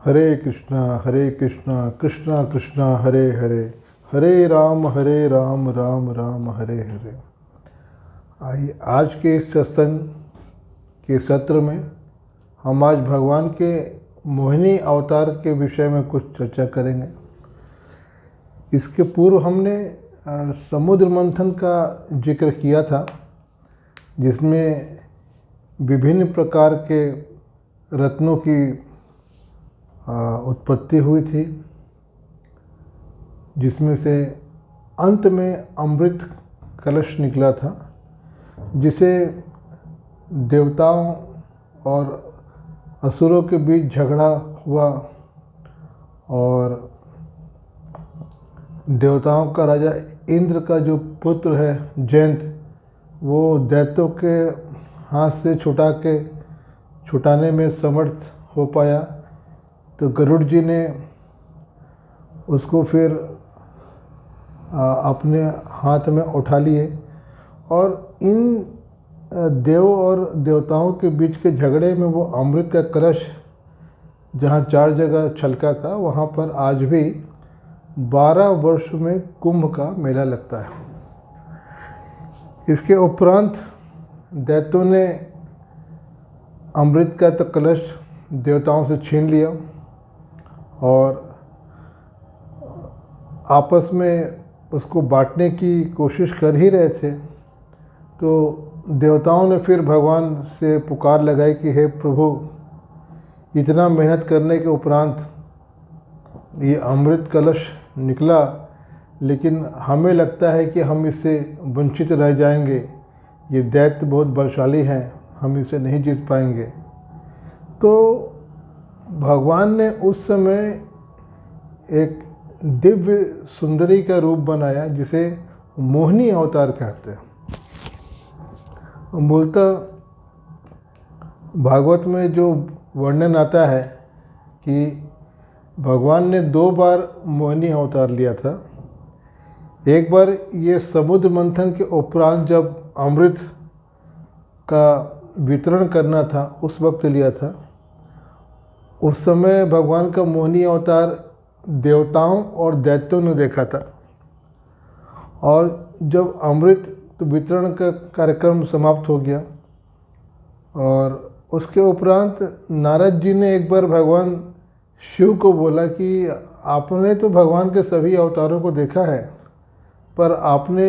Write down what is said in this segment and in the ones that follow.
हरे कृष्णा कृष्णा कृष्णा हरे हरे, हरे राम राम राम हरे हरे। आइए आज के इस सत्संग के सत्र में हम आज भगवान के मोहिनी अवतार के विषय में कुछ चर्चा करेंगे। इसके पूर्व हमने समुद्र मंथन का जिक्र किया था, जिसमें विभिन्न प्रकार के रत्नों की उत्पत्ति हुई थी, जिसमें से अंत में अमृत कलश निकला था, जिसे देवताओं और असुरों के बीच झगड़ा हुआ और देवताओं का राजा इंद्र का जो पुत्र है जयंत, वो दैत्यों के हाथ से छुटाने में समर्थ हो पाया। तो गरुड़ जी ने उसको फिर अपने हाथ में उठा लिए और इन देव और देवताओं के बीच के झगड़े में वो अमृत का कलश जहाँ 4 जगह छलका था, वहाँ पर आज भी 12 वर्ष में कुंभ का मेला लगता है। इसके उपरांत दैत्यों ने अमृत का तो कलश देवताओं से छीन लिया और आपस में उसको बांटने की कोशिश कर ही रहे थे। तो देवताओं ने फिर भगवान से पुकार लगाई कि हे प्रभु, इतना मेहनत करने के उपरांत ये अमृत कलश निकला, लेकिन हमें लगता है कि हम इससे वंचित रह जाएंगे। ये दैत्य बहुत बलशाली हैं, हम इसे नहीं जीत पाएंगे। तो भगवान ने उस समय एक दिव्य सुंदरी का रूप बनाया, जिसे मोहिनी अवतार कहते हैं। मूलतः भागवत में जो वर्णन आता है कि भगवान ने 2 बार मोहिनी अवतार लिया था। एक बार ये समुद्र मंथन के उपरांत जब अमृत का वितरण करना था, उस वक्त लिया था। उस समय भगवान का मोहिनी अवतार देवताओं और दैत्यों ने देखा था, और जब अमृत वितरण का कार्यक्रम समाप्त हो गया और उसके उपरांत नारद जी ने एक बार भगवान शिव को बोला कि आपने तो भगवान के सभी अवतारों को देखा है, पर आपने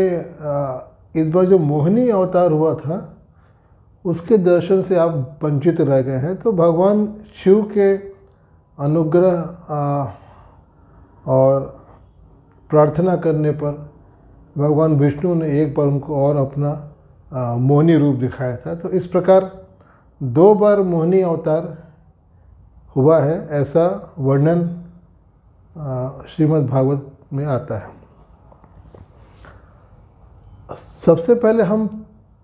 इस बार जो मोहिनी अवतार हुआ था उसके दर्शन से आप वंचित रह गए हैं। तो भगवान शिव के अनुग्रह और प्रार्थना करने पर भगवान विष्णु ने एक बार उनको और अपना मोहिनी रूप दिखाया था। तो इस प्रकार 2 बार मोहिनी अवतार हुआ है, ऐसा वर्णन श्रीमद् भागवत में आता है। सबसे पहले हम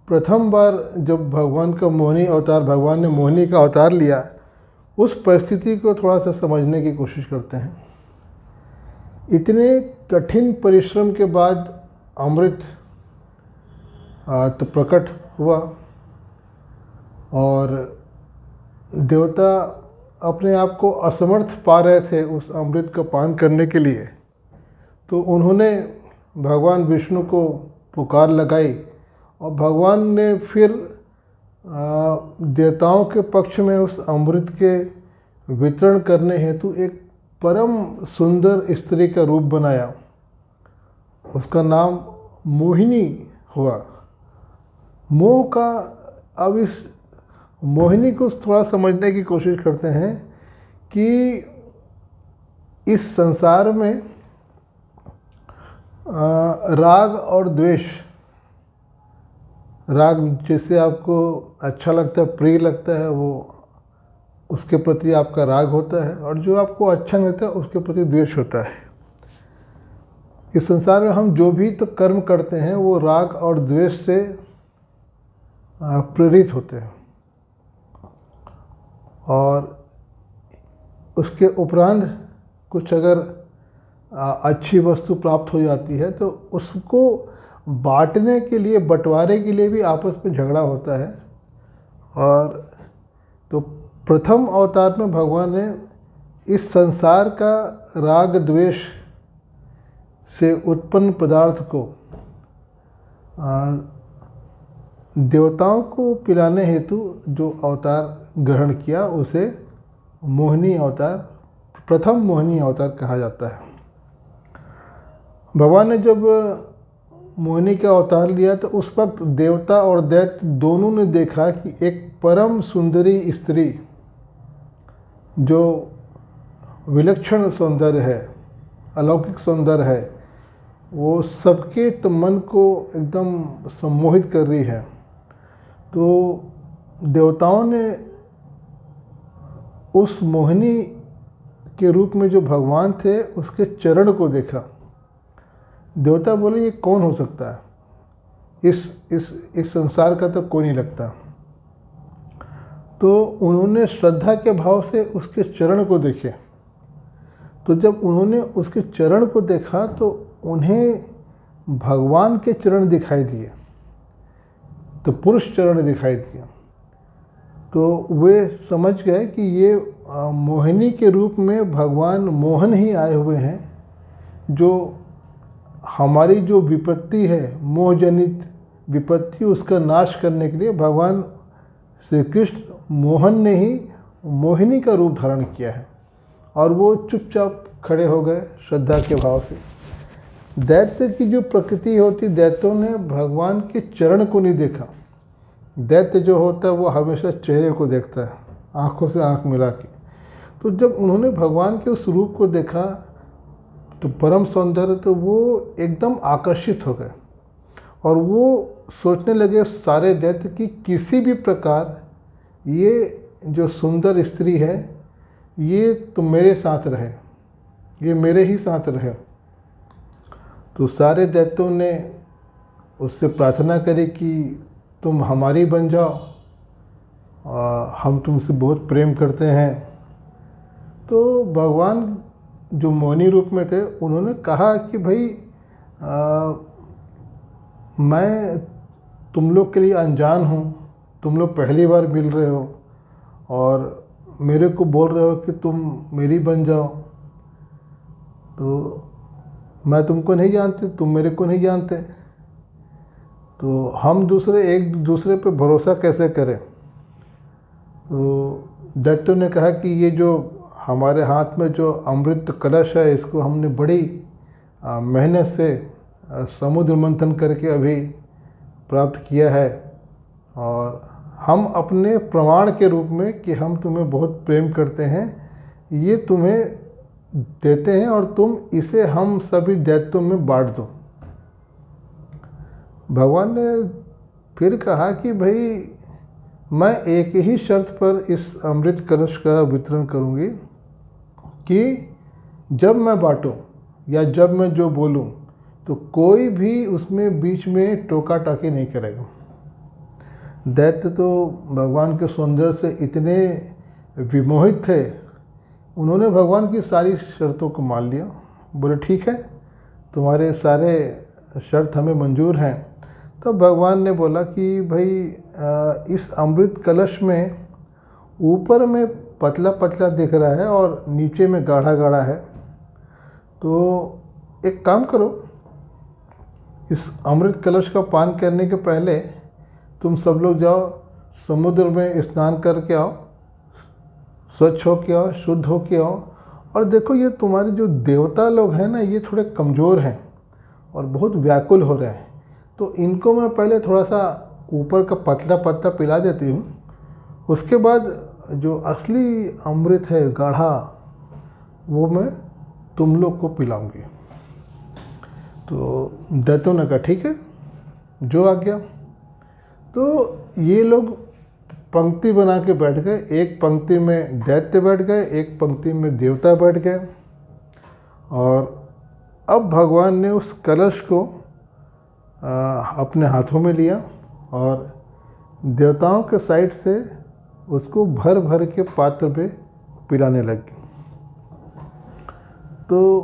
प्रथम बार जब भगवान का मोहिनी अवतार, भगवान ने मोहिनी का अवतार लिया, उस परिस्थिति को थोड़ा सा समझने की कोशिश करते हैं। इतने कठिन परिश्रम के बाद अमृत तो प्रकट हुआ और देवता अपने आप को असमर्थ पा रहे थे उस अमृत का पान करने के लिए। तो उन्होंने भगवान विष्णु को पुकार लगाई और भगवान ने फिर देवताओं के पक्ष में उस अमृत के वितरण करने हेतु एक परम सुंदर स्त्री का रूप बनाया। उसका नाम मोहिनी हुआ। मोह का, अब इस मोहिनी को थोड़ा समझने की कोशिश करते हैं कि इस संसार में राग और द्वेष, राग जैसे आपको अच्छा लगता है, प्रिय लगता है, वो उसके प्रति आपका राग होता है, और जो आपको अच्छा नहीं लगता है उसके प्रति द्वेष होता है। इस संसार में हम जो भी तो कर्म करते हैं वो राग और द्वेष से प्रेरित होते हैं, और उसके उपरांत कुछ अगर अच्छी वस्तु प्राप्त हो जाती है तो उसको बांटने के लिए, बंटवारे के लिए भी आपस में झगड़ा होता है। और तो प्रथम अवतार में भगवान ने इस संसार का राग द्वेष से उत्पन्न पदार्थ को देवताओं को पिलाने हेतु जो अवतार ग्रहण किया उसे मोहिनी अवतार, प्रथम मोहिनी अवतार कहा जाता है। भगवान ने जब मोहिनी का अवतार लिया तो उस वक्त देवता और दैत्य दोनों ने देखा कि एक परम सुंदरी स्त्री जो विलक्षण सौंदर्य है, अलौकिक सौंदर्य है, वो सबके मन को एकदम सम्मोहित कर रही है। तो देवताओं ने उस मोहिनी के रूप में जो भगवान थे उसके चरण को देखा। देवता बोले ये कौन हो सकता है, इस संसार का तो कोई नहीं लगता। तो उन्होंने श्रद्धा के भाव से उसके चरण को देखे। तो जब उन्होंने उसके चरण को देखा तो उन्हें भगवान के चरण दिखाई दिए, तो पुरुष चरण दिखाई दिए। तो वे समझ गए कि ये मोहिनी के रूप में भगवान मोहन ही आए हुए हैं, जो हमारी जो विपत्ति है, मोहजनित विपत्ति, उसका नाश करने के लिए भगवान श्री कृष्ण मोहन ने ही मोहिनी का रूप धारण किया है। और वो चुपचाप खड़े हो गए श्रद्धा के भाव से। दैत्य की जो प्रकृति होती, दैत्यों ने भगवान के चरण को नहीं देखा। दैत्य जो होता है वो हमेशा चेहरे को देखता है, आँखों से आँख मिला के। तो जब उन्होंने भगवान के उस रूप को देखा तो परम सौंदर्य, तो वो एकदम आकर्षित हो गए और वो सोचने लगे सारे दैत्य की किसी भी प्रकार ये जो सुंदर स्त्री है ये तो मेरे साथ रहे, ये मेरे ही साथ रहे। तो सारे दैत्यों ने उससे प्रार्थना करी कि तुम हमारी बन जाओ, हम तुमसे बहुत प्रेम करते हैं। तो भगवान जो मोहिनी रूप में थे उन्होंने कहा कि भाई मैं तुम लोग के लिए अनजान हूँ, तुम लोग पहली बार मिल रहे हो और मेरे को बोल रहे हो कि तुम मेरी बन जाओ। तो मैं तुमको नहीं जानती, तुम मेरे को नहीं जानते, तो हम एक दूसरे पे भरोसा कैसे करें। तो दैत्यों ने कहा कि ये जो हमारे हाथ में जो अमृत कलश है इसको हमने बड़ी मेहनत से समुद्र मंथन करके अभी प्राप्त किया है, और हम अपने प्रमाण के रूप में कि हम तुम्हें बहुत प्रेम करते हैं ये तुम्हें देते हैं और तुम इसे हम सभी दैत्यों में बांट दो। भगवान ने फिर कहा कि भाई मैं एक ही शर्त पर इस अमृत कलश का वितरण करूंगी कि जब मैं बांटूं या जब मैं जो बोलूं तो कोई भी उसमें बीच में टोका टाकी नहीं करेगा। दैत्य तो भगवान के सौंदर्य से इतने विमोहित थे, उन्होंने भगवान की सारी शर्तों को मान लिया। बोले ठीक है, तुम्हारे सारे शर्त हमें मंजूर हैं। तब भगवान ने बोला कि भाई इस अमृत कलश में ऊपर में पतला पतला दिख रहा है और नीचे में गाढ़ा गाढ़ा है, तो एक काम करो, इस अमृत कलश का पान करने के पहले तुम सब लोग जाओ समुद्र में स्नान करके आओ, स्वच्छ हो के आओ, शुद्ध हो के आओ। और देखो ये तुम्हारे जो देवता लोग हैं ना, ये थोड़े कमज़ोर हैं और बहुत व्याकुल हो रहे हैं, तो इनको मैं पहले थोड़ा सा ऊपर का पतला पत्ता पिला देती हूँ, उसके बाद जो असली अमृत है गाढ़ा वो मैं तुम लोग को पिलाऊंगी। तो दैत्यों ने कहा ठीक है, जो आ गया। तो ये लोग पंक्ति बना के बैठ गए, एक पंक्ति में दैत्य बैठ गए, एक पंक्ति में देवता बैठ गए। और अब भगवान ने उस कलश को अपने हाथों में लिया और देवताओं के साइड से उसको भर भर के पात्र पे पिलाने लगे। तो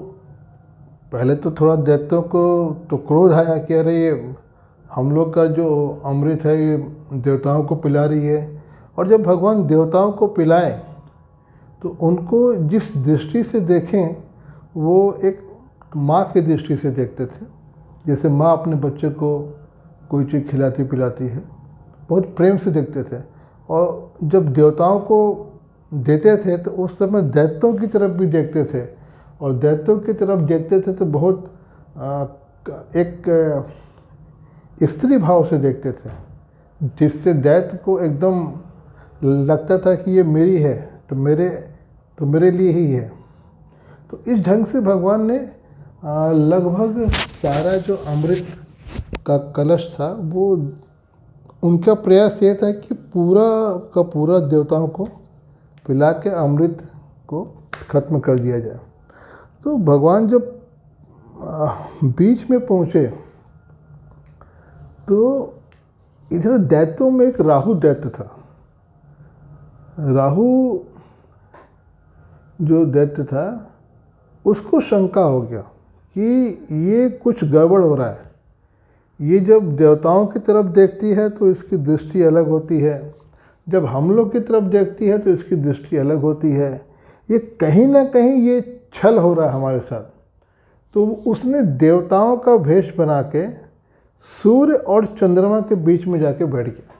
पहले तो थोड़ा दैत्यों को तो क्रोध आया कि अरे ये हम लोग का जो अमृत है ये देवताओं को पिला रही है। और जब भगवान देवताओं को पिलाए तो उनको जिस दृष्टि से देखें वो एक माँ की दृष्टि से देखते थे। जैसे माँ अपने बच्चे को कोई चीज़ खिलाती पिलाती है, बहुत प्रेम से देखते थे। और जब देवताओं को देते थे तो उस समय दैत्यों की तरफ भी देखते थे, और दैत्यों की तरफ देखते थे तो बहुत एक स्त्री भाव से देखते थे, जिससे दैत्य को एकदम लगता था कि ये मेरी है तो मेरे लिए ही है। तो इस ढंग से भगवान ने लगभग सारा जो अमृत का कलश था वो, उनका प्रयास ये था कि पूरा का पूरा देवताओं को पिला के अमृत को खत्म कर दिया जाए। तो भगवान जब बीच में पहुँचे तो इधर दैत्यों में एक राहु दैत्य था। राहु जो दैत्य था उसको शंका हो गया कि ये कुछ गड़बड़ हो रहा है। ये जब देवताओं की तरफ देखती है तो इसकी दृष्टि अलग होती है, जब हम लोग की तरफ देखती है तो इसकी दृष्टि अलग होती है। ये कहीं ना कहीं ये छल हो रहा है हमारे साथ। तो उसने देवताओं का भेष बना के सूर्य और चंद्रमा के बीच में जाके बैठ गया।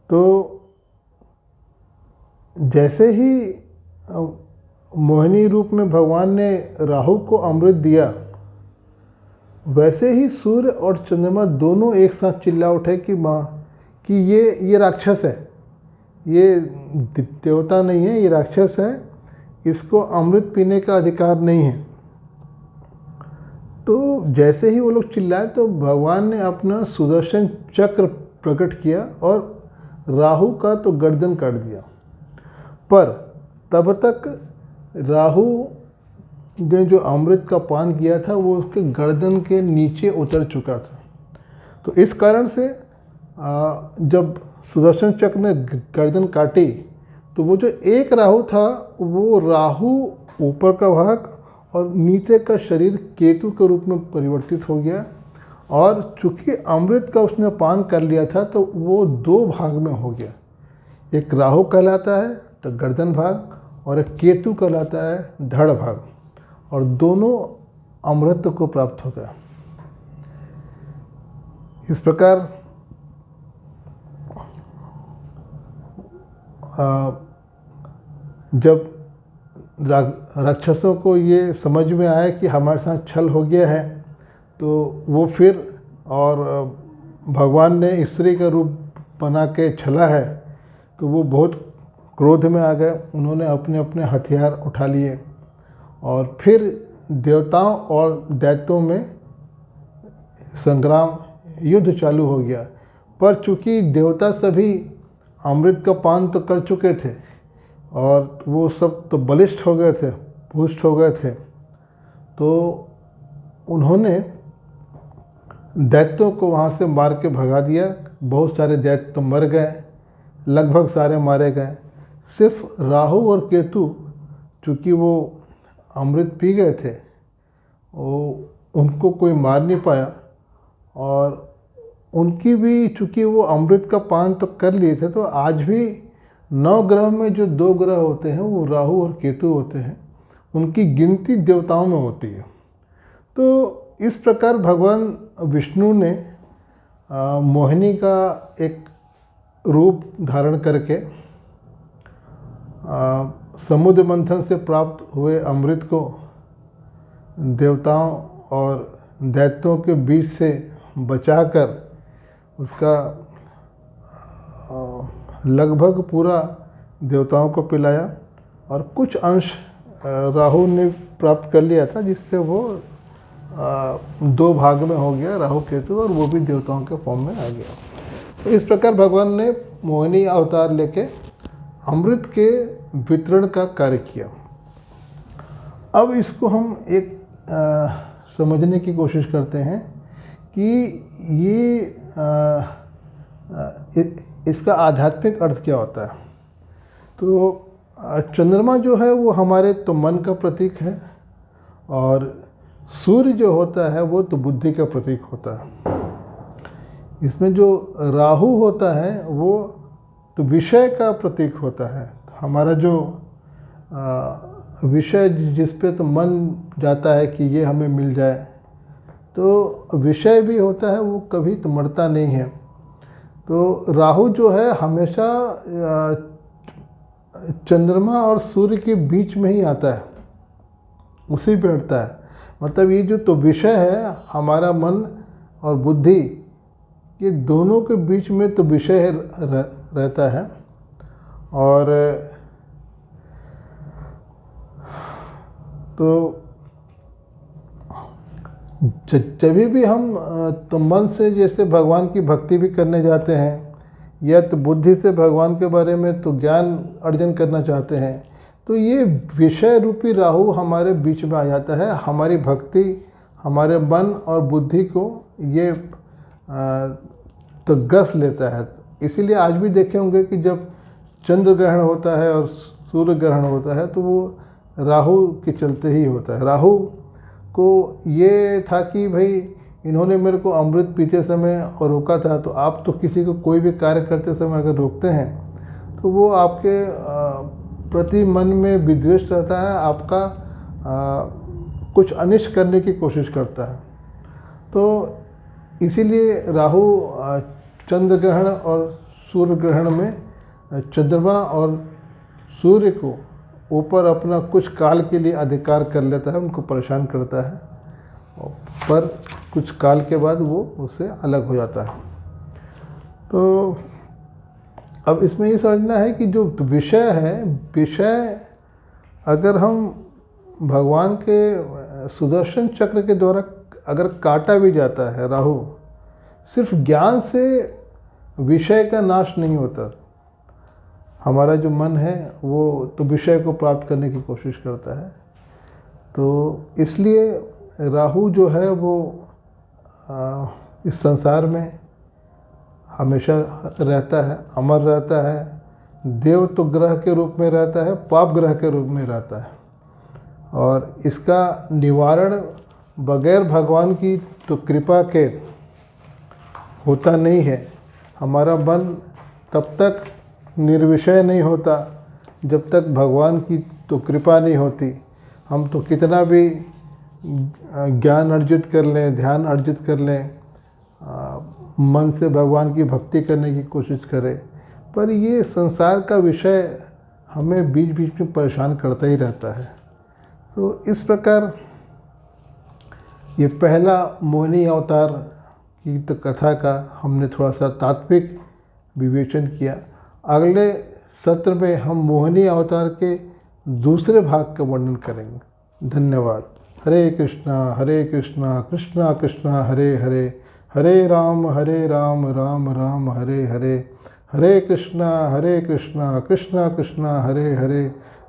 तो जैसे ही मोहिनी रूप में भगवान ने राहु को अमृत दिया, वैसे ही सूर्य और चंद्रमा दोनों एक साथ चिल्ला उठे कि ये राक्षस है, ये देवता नहीं है, ये राक्षस है, इसको अमृत पीने का अधिकार नहीं है। तो जैसे ही वो लोग चिल्लाए तो भगवान ने अपना सुदर्शन चक्र प्रकट किया और राहु का तो गर्दन काट दिया। पर तब तक राहु ने जो अमृत का पान किया था वो उसके गर्दन के नीचे उतर चुका था। तो इस कारण से जब सुदर्शन चक्र ने गर्दन काटी तो वो जो एक राहु था वो राहु ऊपर का भाग और नीचे का शरीर केतु के रूप में परिवर्तित हो गया। और चूँकि अमृत का उसने पान कर लिया था तो वो दो भाग में हो गया, एक राहु कहलाता है तो गर्दन भाग, और एक केतु कहलाता है धड़ भाग, और दोनों अमृत को प्राप्त हो गया। इस प्रकार जब राक्षसों को ये समझ में आया कि हमारे साथ छल हो गया है तो वो फिर, और भगवान ने स्त्री का रूप बना के छला है, तो वो बहुत क्रोध में आ गए। उन्होंने अपने अपने हथियार उठा लिए और फिर देवताओं और दैत्यों में संग्राम, युद्ध चालू हो गया। पर चूंकि देवता सभी अमृत का पान तो कर चुके थे और वो सब तो बलिष्ठ हो गए थे, पुष्ट हो गए थे, तो उन्होंने दैत्यों को वहाँ से मार के भगा दिया। बहुत सारे दैत्य तो मर गए, लगभग सारे मारे गए। सिर्फ राहु और केतु चूँकि वो अमृत पी गए थे, वो उनको कोई मार नहीं पाया, और उनकी भी चूँकि वो अमृत का पान तो कर लिए थे, तो आज भी 9 ग्रह में जो 2 ग्रह होते हैं वो राहु और केतु होते हैं, उनकी गिनती देवताओं में होती है। तो इस प्रकार भगवान विष्णु ने मोहिनी का एक रूप धारण करके समुद्र मंथन से प्राप्त हुए अमृत को देवताओं और दैत्यों के बीच से बचाकर उसका लगभग पूरा देवताओं को पिलाया, और कुछ अंश राहु ने प्राप्त कर लिया था, जिससे वो 2 भाग में हो गया राहु केतु, और वो भी देवताओं के फॉर्म में आ गया। तो इस प्रकार भगवान ने मोहिनी अवतार लेके अमृत के वितरण का कार्य किया। अब इसको हम एक समझने की कोशिश करते हैं कि ये इसका आध्यात्मिक अर्थ क्या होता है। तो चंद्रमा जो है वो हमारे तो मन का प्रतीक है, और सूर्य जो होता है वो तो बुद्धि का प्रतीक होता है। इसमें जो राहु होता है वो तो विषय का प्रतीक होता है, हमारा जो विषय जिस पे तो मन जाता है कि ये हमें मिल जाए, तो विषय भी होता है वो कभी तो मरता नहीं है। तो राहु जो है हमेशा चंद्रमा और सूर्य के बीच में ही आता है, उसी पे हटता है। मतलब ये जो तो विषय है हमारा मन और बुद्धि, ये दोनों के बीच में तो विषय रहता है। और तो जब भी हम तो मन से जैसे भगवान की भक्ति भी करने जाते हैं, या तो बुद्धि से भगवान के बारे में तो ज्ञान अर्जन करना चाहते हैं, तो ये विषय रूपी राहु हमारे बीच में आ जाता है। हमारी भक्ति, हमारे मन और बुद्धि को ये तो ग्रस लेता है। इसीलिए आज भी देखे होंगे कि जब चंद्र ग्रहण होता है और सूर्य ग्रहण होता है तो वो राहु के चलते ही होता है। राहु को ये था कि भाई इन्होंने मेरे को अमृत पीते समय और रोका था, तो आप तो किसी को कोई भी कार्य करते समय अगर रोकते हैं तो वो आपके प्रति मन में विद्वेष रहता है, आपका कुछ अनिष्ट करने की कोशिश करता है। तो इसीलिए राहु चंद्र ग्रहण और सूर्य ग्रहण में चंद्रमा और सूर्य को ऊपर अपना कुछ काल के लिए अधिकार कर लेता है, उनको परेशान करता है, पर कुछ काल के बाद वो उससे अलग हो जाता है। तो अब इसमें ये समझना है कि जो विषय है, विषय अगर हम भगवान के सुदर्शन चक्र के द्वारा अगर काटा भी जाता है राहु, सिर्फ ज्ञान से विषय का नाश नहीं होता। हमारा जो मन है वो तो विषय को प्राप्त करने की कोशिश करता है। तो इसलिए राहु जो है वो इस संसार में हमेशा रहता है, अमर रहता है। देव तो ग्रह के रूप में रहता है, पाप ग्रह के रूप में रहता है, और इसका निवारण बगैर भगवान की तो कृपा के होता नहीं है। हमारा मन तब तक निर्विषय नहीं होता जब तक भगवान की तो कृपा नहीं होती। हम तो कितना भी ज्ञान अर्जित कर लें, ध्यान अर्जित कर लें, मन से भगवान की भक्ति करने की कोशिश करें, पर ये संसार का विषय हमें बीच बीच में परेशान करता ही रहता है। तो इस प्रकार ये पहला मोहिनी अवतार की तो कथा का हमने थोड़ा सा तात्विक विवेचन किया। अगले सत्र में हम मोहिनी अवतार के दूसरे भाग का वर्णन करेंगे। धन्यवाद। हरे कृष्णा कृष्णा कृष्णा हरे हरे, हरे राम राम राम हरे हरे, हरे कृष्णा कृष्णा कृष्णा हरे हरे,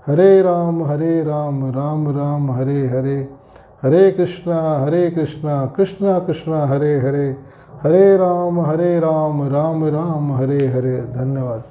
हरे राम राम राम हरे हरे, हरे कृष्णा कृष्णा कृष्णा हरे हरे, हरे राम राम राम हरे हरे। धन्यवाद।